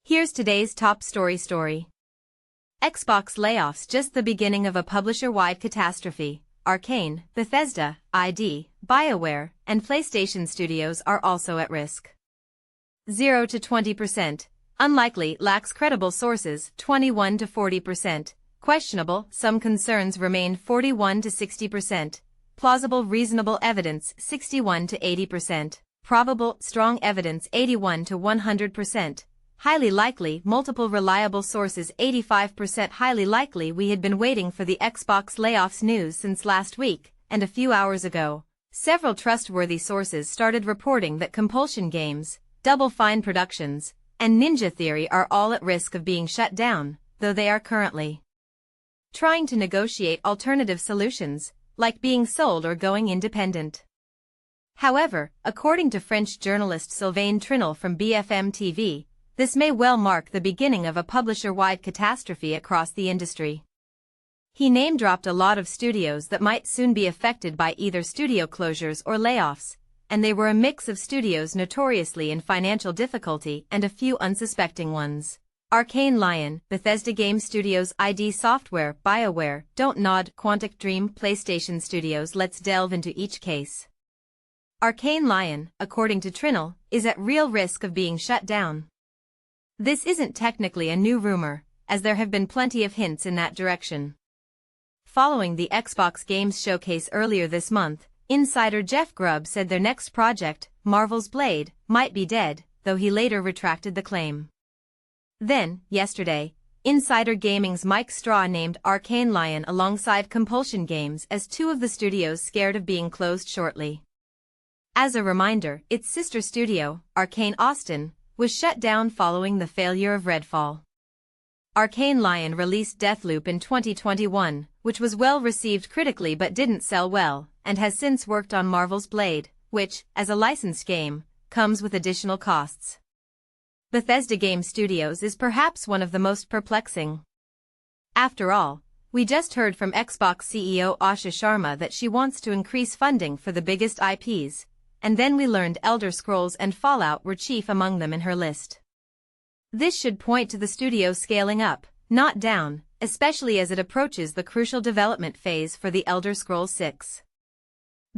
Here's today's top story. Xbox layoffs, just the beginning of a publisher-wide catastrophe. Arkane, Bethesda, ID, BioWare, and PlayStation Studios are also at risk. 0 to 20%. Unlikely, lacks credible sources, 21 to 40%. Questionable, some concerns remain, 41 to 60%. Plausible, reasonable evidence, 61 to 80%. Probable, strong evidence, 81 to 100%. Highly likely, multiple reliable sources, 85%. Highly likely. We had been waiting for the Xbox layoffs news since last week, and a few hours ago, several trustworthy sources started reporting that Compulsion Games, Double Fine Productions, and Ninja Theory are all at risk of being shut down, though they are currently trying to negotiate alternative solutions, like being sold or going independent. However, according to French journalist Sylvain Trinel from BFM TV, this may well mark the beginning of a publisher-wide catastrophe across the industry. He name-dropped a lot of studios that might soon be affected by either studio closures or layoffs, and they were a mix of studios notoriously in financial difficulty and a few unsuspecting ones. Arkane Lyon, Bethesda Game Studios, ID Software, BioWare, Don't Nod, Quantic Dream, PlayStation Studios. Let's delve into each case. Arkane Lyon, according to Trinel, is at real risk of being shut down. This isn't technically a new rumor, as there have been plenty of hints in that direction. Following the Xbox Games showcase earlier this month, insider Jeff Grubb said their next project, Marvel's Blade, might be dead, though he later retracted the claim. Then, yesterday, Insider Gaming's Mike Straw named Arkane Lyon alongside Compulsion Games as two of the studios scared of being closed shortly. As a reminder, its sister studio, Arkane Austin, was shut down following the failure of Redfall. Arkane Lyon released Deathloop in 2021, which was well received critically but didn't sell well, and has since worked on Marvel's Blade, which, as a licensed game, comes with additional costs. Bethesda Game Studios is perhaps one of the most perplexing. After all, we just heard from Xbox CEO Asha Sharma that she wants to increase funding for the biggest IPs, and then we learned Elder Scrolls and Fallout were chief among them in her list. This should point to the studio scaling up, not down, especially as it approaches the crucial development phase for the Elder Scrolls 6.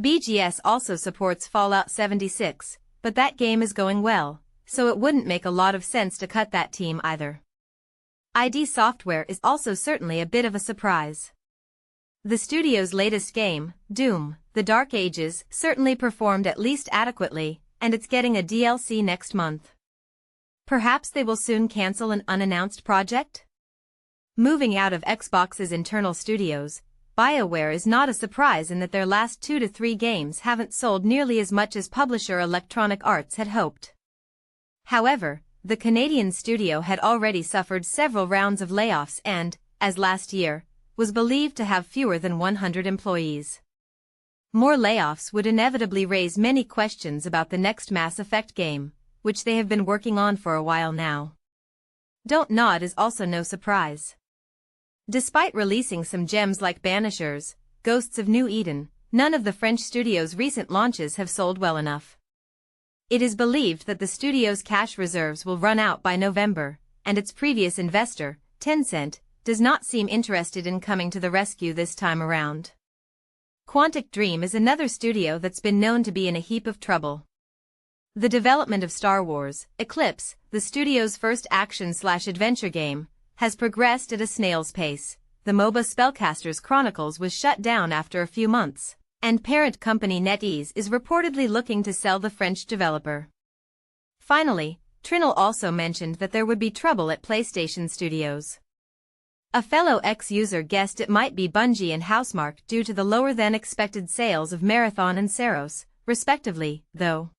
BGS also supports Fallout 76, but that game is going well, so it wouldn't make a lot of sense to cut that team either. ID Software is also certainly a bit of a surprise. The studio's latest game, Doom, The Dark Ages, certainly performed at least adequately, and it's getting a DLC next month. Perhaps they will soon cancel an unannounced project? Moving out of Xbox's internal studios, BioWare is not a surprise in that their last 2 to 3 games haven't sold nearly as much as publisher Electronic Arts had hoped. However, the Canadian studio had already suffered several rounds of layoffs and, as last year, was believed to have fewer than 100 employees. More layoffs would inevitably raise many questions about the next Mass Effect game, which they have been working on for a while now. Don't Nod is also no surprise. Despite releasing some gems like Banishers, Ghosts of New Eden, none of the French studio's recent launches have sold well enough. It is believed that the studio's cash reserves will run out by November, and its previous investor, Tencent, does not seem interested in coming to the rescue this time around. Quantic Dream is another studio that's been known to be in a heap of trouble. The development of Star Wars, Eclipse, the studio's first action/adventure game, has progressed at a snail's pace. The MOBA Spellcasters Chronicles was shut down after a few months, and parent company NetEase is reportedly looking to sell the French developer. Finally, Trinel also mentioned that there would be trouble at PlayStation Studios. A fellow ex-user guessed it might be Bungie and Housemarque due to the lower-than-expected sales of Marathon and Saros, respectively, though.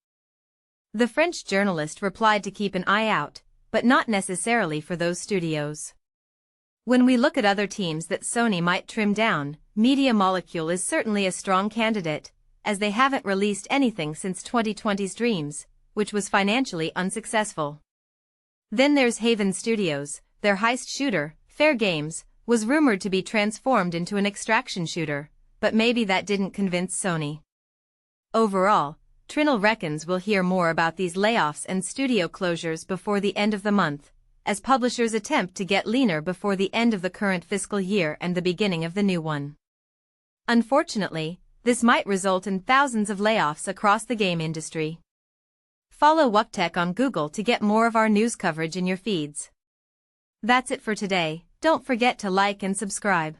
The French journalist replied to keep an eye out, but not necessarily for those studios. When we look at other teams that Sony might trim down, Media Molecule is certainly a strong candidate, as they haven't released anything since 2020's Dreams, which was financially unsuccessful. Then there's Haven Studios, their heist shooter, Fair Games, was rumored to be transformed into an extraction shooter, but maybe that didn't convince Sony. Overall, Trinel reckons we'll hear more about these layoffs and studio closures before the end of the month, as publishers attempt to get leaner before the end of the current fiscal year and the beginning of the new one. Unfortunately, this might result in thousands of layoffs across the game industry. Follow WUKTech on Google to get more of our news coverage in your feeds. That's it for today. Don't forget to like and subscribe.